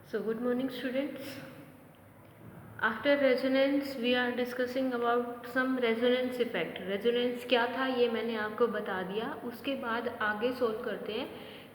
So good morning students. After resonance we are discussing about some resonance effect. Resonance क्या था ये मैंने आपको बता दिया. उसके बाद आगे सोल्व करते हैं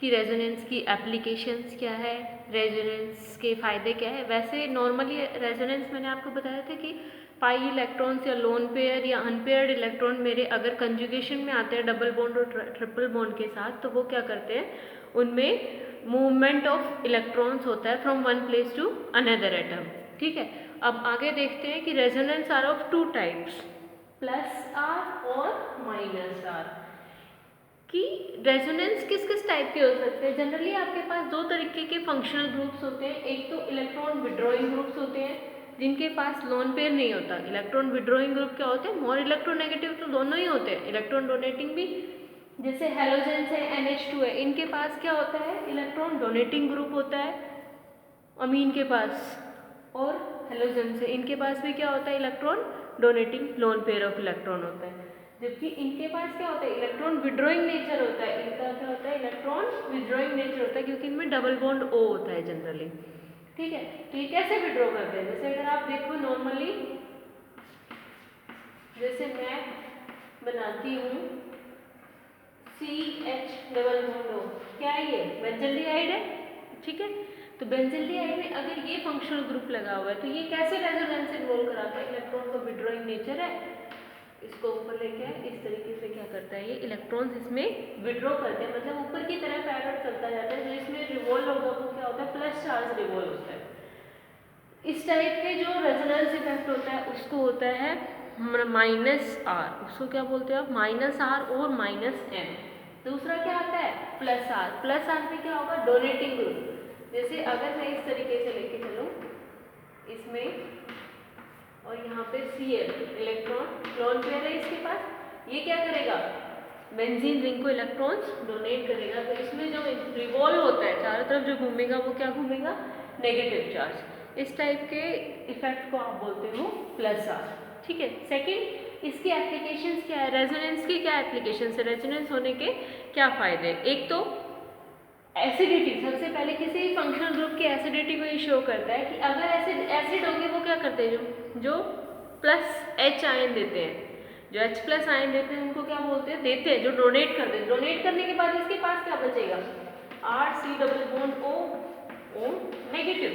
कि रेजोनेंस की एप्लीकेशंस क्या है, रेजोनेंस के फ़ायदे क्या है. वैसे नॉर्मली रेजोनेंस मैंने आपको बताया था कि पाई इलेक्ट्रॉन्स या लोन पेयर या अनपेयर्ड इलेक्ट्रॉन मेरे अगर कंजुगेशन में आते हैं डबल बॉन्ड और ट्रिपल बॉन्ड के साथ, तो वो क्या करते हैं, उनमें मूवमेंट ऑफ इलेक्ट्रॉन्स होता है from one place to another atom. ठीक है, अब आगे देखते हैं कि resonance are of two types, plus R और माइनस आर. कि रेजोनेंस किस किस टाइप के हो सकते हैं. जनरली आपके पास दो तरीके के फंक्शनल ग्रुप्स होते हैं. एक तो इलेक्ट्रॉन विड्रॉइंग ग्रुप्स होते हैं जिनके पास लोन पेयर नहीं होता. इलेक्ट्रॉन विड्रॉइंग ग्रुप क्या होते हैं, मोर इलेक्ट्रोनेगेटिव तो दोनों ही होते हैं, इलेक्ट्रॉन डोनेटिंग भी. जैसे हेलोजेंस है, NH2 है, इनके पास क्या होता है, इलेक्ट्रॉन डोनेटिंग ग्रुप होता है अमीन के पास. और हेलोजेंस है, इनके पास भी क्या होता है, electron donating lone pair of electron होता है. जबकि इनके पास क्या होता है, इलेक्ट्रॉन विड्रॉइंग नेचर होता है. इनका क्या होता है, इलेक्ट्रॉन विड्रॉइंग नेचर होता है क्योंकि इनमें डबल बॉन्ड O होता है जनरली. ठीक है, तो ये कैसे विड्रॉ करते हैं. जैसे अगर आप देखो नॉर्मली, जैसे मैं बनाती हूँ CH डबल बॉन्ड O, क्या है ये, बेंजल्डिहाइड है. ठीक है, तो बेंजल्डिहाइड में अगर ये फंक्शनल ग्रुप लगा हुआ है तो ये कैसे रेजोनेंस इन्वॉल्व कराता है. इलेक्ट्रॉन का विड्रॉइंग नेचर है, इसको ऊपर लेके इस तरीके से क्या करता है, ये इलेक्ट्रॉन्स इसमें विड्रॉ करते हैं, मतलब ऊपर की तरफ पैरेलल चलता जाता है. जो इसमें रिवॉल्व होगा वो क्या होता है, प्लस चार्ज रिवॉल्व होता है. इस टाइप के जो रेजोनेंस इफेक्ट होता है उसको होता है माइनस आर. उसको क्या बोलते हैं आप, माइनस आर और माइनस एम. दूसरा क्या आता है, प्लस आर. प्लस आर में क्या होगा, डोनेटिंग ग्रुप. जैसे अगर मैं इस तरीके से लेके चलूँ इसमें, और यहाँ पे Cl इलेक्ट्रॉन लोन पेयर है इसके पास, ये क्या करेगा, बेंजीन रिंग को इलेक्ट्रॉन्स डोनेट करेगा. तो इसमें जो रिवॉल्व होता है चारों तरफ जो घूमेगा वो क्या घूमेगा, नेगेटिव चार्ज. इस टाइप के इफेक्ट को आप बोलते हो प्लस आर. ठीक है. सेकंड, इसकी एप्लीकेशंस क्या है, रेजोनेंस की क्या एप्लीकेशंस है, रेजोनेंस होने के क्या फायदे. एक तो एसिडिटी. सबसे पहले किसी फंक्शनल ग्रुप की एसिडिटी को ये शो करता है कि अगर एसिड होंगे वो क्या करते हैं, जो प्लस H आयन देते हैं, जो H प्लस आयन देते हैं उनको क्या बोलते हैं, देते हैं, जो डोनेट करते हैं. डोनेट करने के बाद इसके पास क्या बचेगा, RC double bond O negative.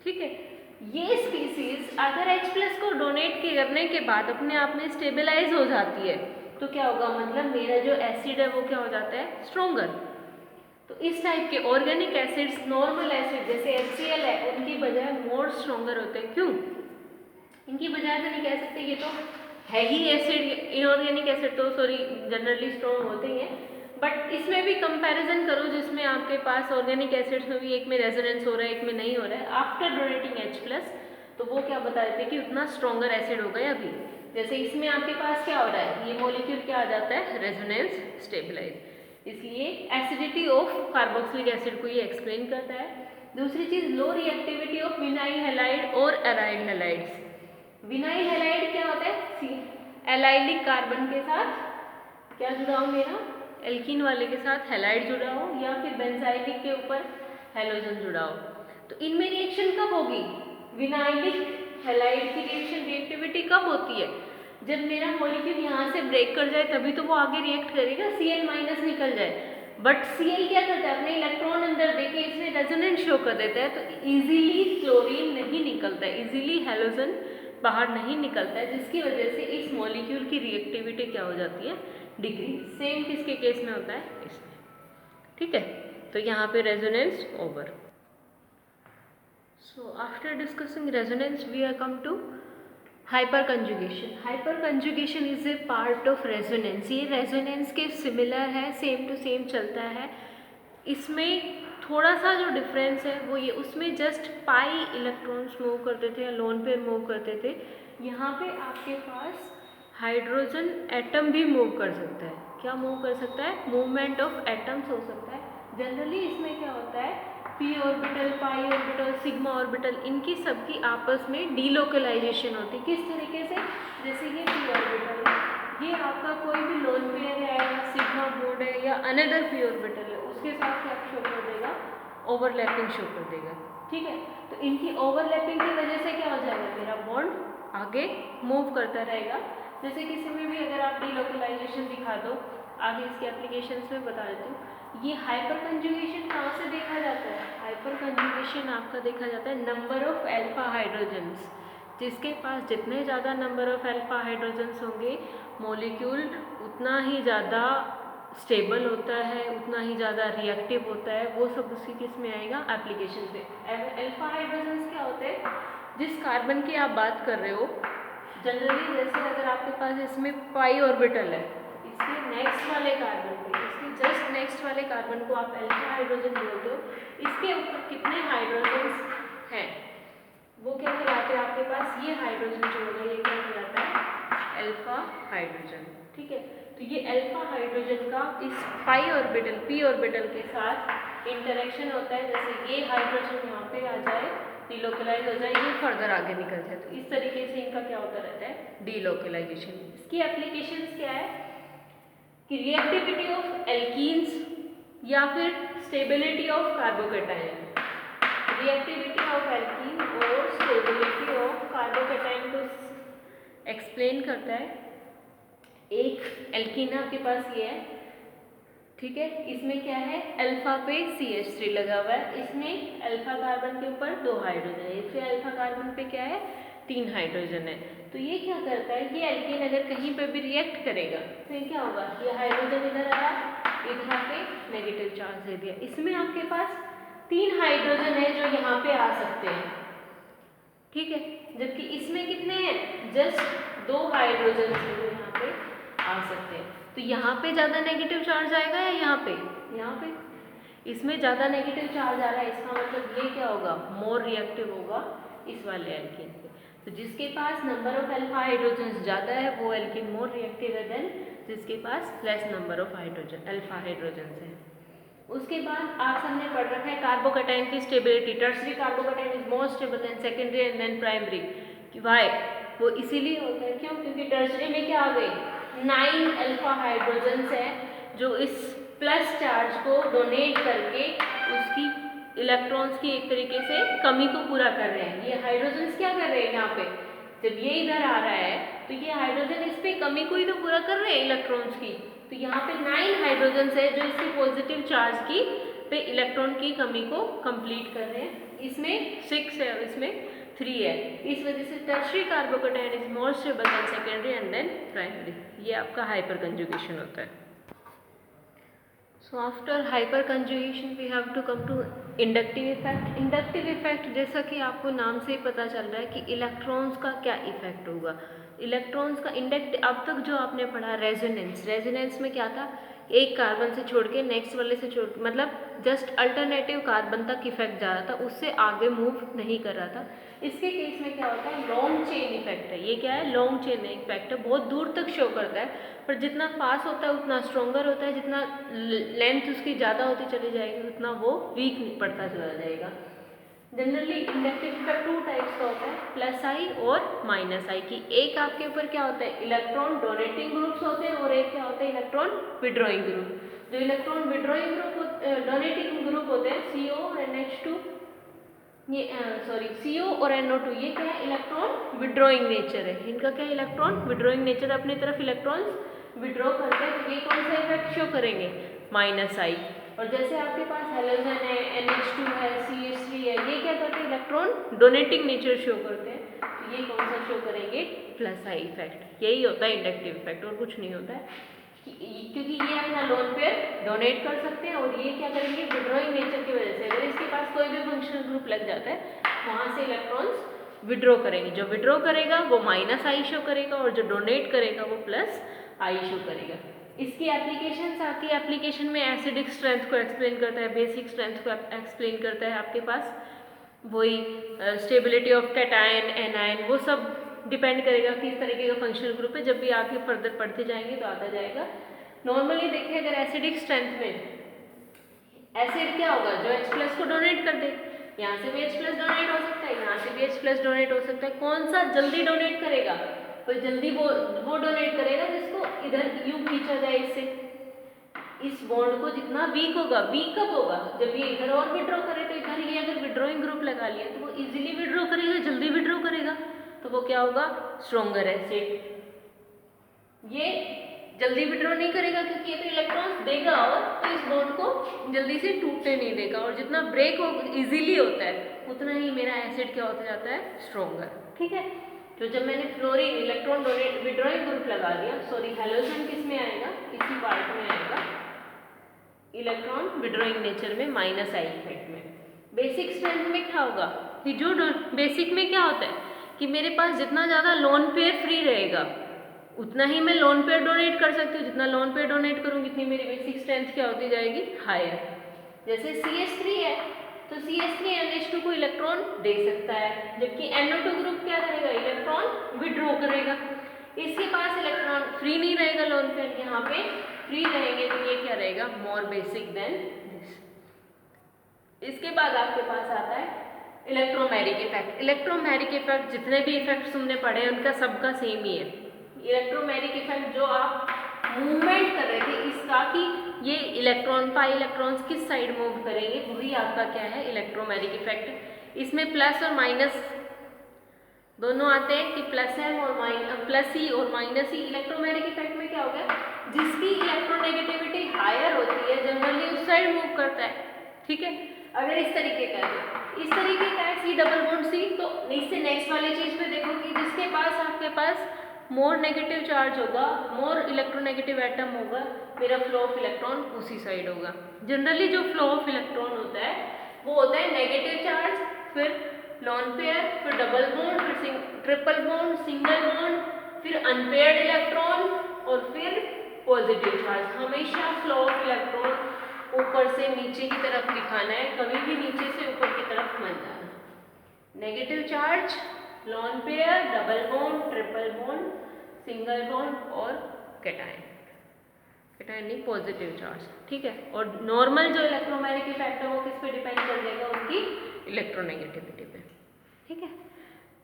ठीक है, ये स्पीसीज अगर H प्लस को डोनेट करने के बाद अपने आप में स्टेबलाइज हो जाती है तो क्या होगा, मतलब मेरा जो एसिड है वो क्या हो जाता है, स्ट्रोंगर. तो इस टाइप के ऑर्गेनिक एसिड्स, नॉर्मल एसिड जैसे HCl है, उनकी बजाय मोर स्ट्रोंगर होते हैं. क्यों, इनकी बजाय तो नहीं कह सकते, ये तो है ही एसिड. इनऑर्गेनिक एसिड तो सॉरी जनरली स्ट्रॉन्ग होते ही हैं, बट इसमें भी कंपैरिजन करो जिसमें आपके पास ऑर्गेनिक एसिड्स में भी एक में रेजोनेंस हो रहा है एक में नहीं हो रहा है, आफ्टर डोनेटिंग H प्लस, तो वो क्या बता देते हैं कि उतना स्ट्रॉन्गर एसिड हो गया अभी. जैसे इसमें आपके पास क्या हो रहा है, ये मॉलिक्यूल क्या आ जाता है, रेजोनेंस स्टेबलाइज. इसलिए एसिडिटी ऑफ कार्बोक्सिलिक एसिड को ये एक्सप्लेन करता है. दूसरी चीज, लो रिएक्टिविटी ऑफ विनाइल हैलाइड और एराइल हैलाइड्स. विनाइल हैलाइड क्या होता है, एलाइलिक कार्बन के साथ क्या जुड़ा हो मेरा, एल्कीन वाले के साथ हैलाइड जुड़ा हो, या फिर बेंजाइलिक के ऊपर हैलोजन जुड़ा हो. तो इनमें रिएक्शन कब होगी, विनाइलिक हैलाइड की रिएक्टिविटी कब होती है, जब मेरा मॉलिक्यूल यहाँ से ब्रेक कर जाए तभी तो वो आगे रिएक्ट करेगा, Cl माइनस निकल जाए. बट Cl क्या करता है, अपने इलेक्ट्रॉन अंदर देके इसमें रेजोनेंस शो कर देता है, तो इजीली क्लोरीन नहीं निकलता है, इजीली हैलोजन बाहर नहीं निकलता है, जिसकी वजह से इस मॉलिक्यूल की रिएक्टिविटी क्या हो जाती है, डिक्रीज. सेम किसके केस में होता है, इसमें. ठीक है, तो यहाँ पे resonance over. So after discussing resonance we are come to hyperconjugation. Hyperconjugation is a part of resonance. ये रेजोनेंस के सिमिलर है, सेम टू सेम चलता है. इसमें थोड़ा सा जो डिफरेंस है वो ये, उसमें जस्ट पाई इलेक्ट्रॉन्स मूव करते थे या लोन पेयर मूव करते थे. यहाँ पे आपके पास हाइड्रोजन एटम भी मूव कर सकता है. क्या मूव कर सकता है, मूवमेंट ऑफ एटम्स हो सकता है. जनरली इसमें क्या होता है, p ऑर्बिटल, पाई ऑर्बिटल, सिग्मा ऑर्बिटल, इनकी सबकी आपस में डीलोकलाइजेशन होती है. किस तरीके से, जैसे ये p ऑर्बिटल, ये आपका कोई भी लोन पेयर है या सिग्मा बॉन्ड है या अनदर p ऑर्बिटल है, उसके साथ क्या शो कर देगा, ओवरलैपिंग शो कर देगा. ठीक है। तो इनकी ओवरलैपिंग की वजह से क्या हो जाएगा, मेरा बॉन्ड आगे मूव करता रहेगा। जैसे किसी में भी अगर आप डीलोकलाइजेशन दिखा दो, आगे इसके एप्लीकेशंस में बता देती हूँ। ये हाइपर कंजुगेशन कहाँ से देखा जाता है, हाइपर कंजुगेशन आपका देखा जाता है नंबर ऑफ अल्फा हाइड्रोजन्स। जिसके पास जितने ज़्यादा नंबर ऑफ अल्फा हाइड्रोजन्स होंगे, मॉलिक्यूल उतना ही ज़्यादा स्टेबल होता है, उतना ही ज़्यादा रिएक्टिव होता है। वो सब उसी किस में आएगा, एप्लीकेशन पे। अल्फा हाइड्रोजन्स क्या होते हैं, जिस कार्बन की आप बात कर रहे हो, जनरली जैसे अगर आपके पास इसमें पाई ऑर्बिटल है, इसके नेक्स्ट वाले कार्बन पे, इसके जस्ट नेक्स्ट वाले कार्बन को आप अल्फा हाइड्रोजन बोलते हो। इसके ऊपर कितने हाइड्रोजन्स हैं, वो क्या कहलाते हैं आपके पास, ये हाइड्रोजन जो होगा ये क्या कहलाता है, अल्फा हाइड्रोजन। ठीक है। तो ये अल्फा हाइड्रोजन का इस पाई ऑर्बिटल, पी ऑर्बिटल के साथ इंटरेक्शन होता है। जैसे ये हाइड्रोजन यहाँ पे आ जाए, डीलोकलाइज हो जाए, ये फर्दर आगे निकल जाए, तो इस तरीके से इनका क्या होता रहता है, डीलोकलाइजेशन। इसकी एप्लीकेशंस क्या है कि रिएक्टिविटी ऑफ एल्कीन्स या फिर stability of carbocation. Reactivity of alkene और स्टेबिलिटी ऑफ कार्बोकैटायन को एक्सप्लेन करता है। एक एल्कीन आपके पास ये है, ठीक है, इसमें क्या है, अल्फा पे CH3 लगा हुआ है, इसमें अल्फा कार्बन के ऊपर 2 हाइड्रोजन है, इसमें अल्फा कार्बन पे क्या है, 3 हाइड्रोजन है। तो ये क्या करता है कि एल्कीन अगर कहीं पे भी रिएक्ट करेगा तो क्या होगा, ये हाइड्रोजन इधर आया, इधर पे नेगेटिव चार्ज दे दिया, इसमें आपके पास 3 हाइड्रोजन है जो यहाँ पे आ सकते हैं, ठीक है, जबकि इसमें कितने हैं, जस्ट 2 हाइड्रोजन जो यहाँ पे आ सकते हैं। तो यहाँ पे ज़्यादा नेगेटिव चार्ज आएगा या यहाँ पे इसमें ज़्यादा नेगेटिव चार्ज आ रहा है, इसका मतलब ये क्या होगा, मोर रिएक्टिव होगा इस वाले एल्कीन पे। तो जिसके पास नंबर ऑफ अल्फा हाइड्रोजन ज़्यादा है वो एल्कीन मोर रिएक्टिव है देन जिसके पास less number of hydrogen alpha hydrogen है। उसके बाद आप सबने पढ़ रखा है कार्बोकैटायन की stability, tertiary carbocation is more stable than secondary and then primary. कि वाई, वो इसीलिए होता है क्यों, क्योंकि टर्शरी में क्या आ गई, 9 अल्फा हाइड्रोजन्स है जो इस प्लस चार्ज को डोनेट करके उसकी इलेक्ट्रॉन्स की एक तरीके से कमी को पूरा कर रहे हैं। ये हाइड्रोजन्स क्या कर रहे हैं यहाँ पे, जब ये इधर आ रहा है तो ये हाइड्रोजन इस पे कमी को ही तो पूरा कर रहे हैं इलेक्ट्रॉन्स की। तो यहाँ पे 9 हाइड्रोजन्स है जो इसकी पॉजिटिव चार्ज की पे इलेक्ट्रॉन की कमी को कंप्लीट कर रहे हैं। इसमें 6 है, इसमें 3 है, इस वजह से tertiary carbocation is more stable than secondary and then primary. ये आपका हाइपर कंजुगेशन होता है। So after hyperconjugation we have to come to inductive effect. Inductive effect जैसा कि आपको नाम से ही पता चल रहा है कि इलेक्ट्रॉन्स का क्या इफेक्ट होगा। इलेक्ट्रॉन्स का इंडक्ट, अब तक जो आपने पढ़ा रेजोनेंस, रेजोनेंस में क्या था, एक कार्बन से छोड़ के नेक्स्ट वाले से छोड़, मतलब जस्ट अल्टरनेटिव कार्बन तक इफेक्ट जा रहा था, उससे आगे मूव नहीं कर रहा था। इसके केस में क्या होता है, लॉन्ग चेन इफेक्ट है। ये क्या है, लॉन्ग चेन इफेक्ट है, बहुत दूर तक शो करता है, पर जितना पास होता है उतना स्ट्रोंगर होता है, जितना लेंथ उसकी ज़्यादा होती चली जाएगी उतना वो वीक पड़ता चला जाएगा। जनरली इंडक्टिव इफेक्ट 2 टाइप्स का होता है, प्लस आई और माइनस आई की। एक आपके ऊपर क्या होता है, इलेक्ट्रॉन डोनेटिंग ग्रुप्स होते हैं और एक क्या होता है, इलेक्ट्रॉन विड्रॉइंग ग्रुप। जो electron withdrawing group, donating group होते हैं CO और NH2, ये CO और NO2, ये क्या है, इलेक्ट्रॉन विड्रॉइंग नेचर है इनका। क्या इलेक्ट्रॉन विड्रॉइंग नेचर, अपनी तरफ इलेक्ट्रॉन्स विड्रॉ करते हैं, तो ये कौन सा इफेक्ट शो करेंगे, माइनस आई। और जैसे आपके पास हेलोजन है, NH2 है, CH3 है, ये क्या करते हैं, इलेक्ट्रॉन डोनेटिंग नेचर शो करते हैं, तो ये कौन सा शो करेंगे, प्लस आई इफेक्ट। यही होता है इंडक्टिव इफेक्ट और कुछ नहीं होता है, क्योंकि ये अपना लोन पेयर डोनेट कर सकते हैं और ये क्या करेंगे, विड्रॉइंग नेचर की वजह से अगर इसके पास कोई भी फंक्शनल ग्रुप लग जाता है वहाँ से इलेक्ट्रॉन्स विड्रॉ करेंगे। जो विड्रॉ करेगा वो माइनस आई शो करेगा और जो डोनेट करेगा वो प्लस आई शो करेगा। इसकी एप्लीकेशंस आती है, एप्लीकेशन में एसिडिक स्ट्रेंथ को एक्सप्लेन करता है, बेसिक स्ट्रेंथ को एक्सप्लेन करता है, आपके पास वही स्टेबिलिटी ऑफ कैटायन, एनायन, वो सब डिपेंड करेगा किस तरीके का फंक्शनल ग्रुप है। जब भी आगे फर्दर पढ़ते जाएंगे तो आता जाएगा। नॉर्मली देखिए अगर एसिडिक स्ट्रेंथ में एसिड क्या होगा, जो H+ को डोनेट कर दे, यहाँ से भी H+ डोनेट हो सकता है, यहाँ से भी H+ डोनेट हो सकता है। कौन सा जल्दी डोनेट करेगा, तो जल्दी वो डोनेट करेगा जिसको इधर यूं खींचा जाए इससे, इस बॉन्ड को जितना वीक होगा, वीक कब होगा, जब ये इधर और विड्रॉ करे, तो इधर ये अगर विड्रॉइंग ग्रुप लगा लिया तो वो इजीली विड्रॉ करेगा, जल्दी विड्रॉ करेगा, तो वो क्या होगा, स्ट्रॉन्गर एसिड। ये जल्दी विड्रॉ नहीं करेगा क्योंकि ये तो इलेक्ट्रॉन्स देगा और तो इस बॉन्ड को जल्दी से टूटने नहीं देगा, और जितना ब्रेक इजीली होता है उतना ही मेरा एसिड क्या होता जाता है, स्ट्रॉन्गर। ठीक है, तो जब मैंने फ्लोरीन इलेक्ट्रॉन विड्रॉइंग ग्रुप लगा दिया, सॉरी हैलोजन किस में आएगा, इसी पार्ट में आएगा, इलेक्ट्रॉन विड्रॉइंग नेचर में माइनस आई इफेक्ट में। बेसिक स्ट्रेंथ में क्या होगा कि जो बेसिक में क्या होता है कि मेरे पास जितना ज़्यादा लोन पेयर फ्री रहेगा उतना ही मैं लोन पेयर डोनेट कर सकती हूँ, जितना लोन पेयर डोनेट करूँगी उतनी मेरी बेसिक स्ट्रेंथ क्या होती जाएगी, हायर। जैसे CH3 है तो CH3 NH2 को इलेक्ट्रॉन दे सकता है, जबकि NO2 ग्रुप क्या करेगा, इलेक्ट्रॉन विड्रॉ करेगा। इसके पास इलेक्ट्रॉन फ्री नहीं रहेगा लोन पेयर, यहाँ पे फ्री रहेंगे, तो ये क्या रहेगा, मोर बेसिक देन दिस। इसके बाद आपके पास आता है इलेक्ट्रोमैरिक इफेक्ट। इलेक्ट्रोमैरिक इफेक्ट जितने भी इफेक्ट्स तुमने पढ़े हैं उनका सबका सेम ही है। इलेक्ट्रोमैरिक इफेक्ट जो आप मूवमेंट कर रहे थे इसका कि ये इलेक्ट्रॉन पाई इलेक्ट्रॉन्स किस साइड मूव करेंगे, वही आपका क्या है, इलेक्ट्रोमैरिक इफेक्ट। इसमें प्लस और माइनस दोनों आते हैं कि प्लस एम और प्लस ई और माइनस ई। इलेक्ट्रोमैरिक इफेक्ट में क्या हो गया, जिसकी इलेक्ट्रोनेगेटिविटी हायर होती है जनरली उस साइड मूव करता है। ठीक है, अगर इस तरीके का है, इस तरीके का है C डबल बॉन्ड C, तो इससे नेक्स्ट वाली चीज पे देखो कि जिसके पास आपके पास मोर नेगेटिव चार्ज होगा, मोर इलेक्ट्रोनेगेटिव एटम होगा, मेरा फ्लो ऑफ इलेक्ट्रॉन उसी साइड होगा। जनरली जो फ्लो ऑफ इलेक्ट्रॉन होता है वो होता है नेगेटिव चार्ज, फिर लॉन पेयर, फिर डबल बॉन्ड, फिर ट्रिपल बॉन्ड, सिंगल बॉन्ड, फिर अनपेयर्ड इलेक्ट्रॉन और फिर पॉजिटिव चार्ज। हमेशा फ्लो ऑफ इलेक्ट्रॉन ऊपर से नीचे की तरफ दिखाना है, कभी भी नीचे से ऊपर की तरफ मत जाना। Negative charge, lone pair, double bond, triple bond, single bond और कैटायन, कैटायन नहीं पॉजिटिव चार्ज। ठीक है, और नॉर्मल जो इलेक्ट्रोमैग्नेटिक इफेक्ट है वो किस पे डिपेंड कर जाएगा, उनकी इलेक्ट्रोनेगेटिविटी पे। ठीक है,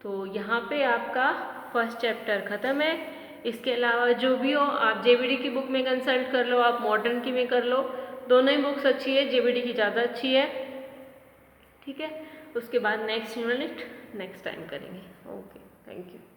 तो यहाँ पे आपका फर्स्ट चैप्टर ख़त्म है। इसके अलावा जो भी हो आप JVD की बुक में कंसल्ट कर लो, आप मॉडर्न की में कर लो, दोनों ही बुक्स अच्छी है, JVD की ज़्यादा अच्छी है। ठीक है, उसके बाद नेक्स्ट यूनिट नेक्स्ट टाइम करेंगे। Okay, thank you.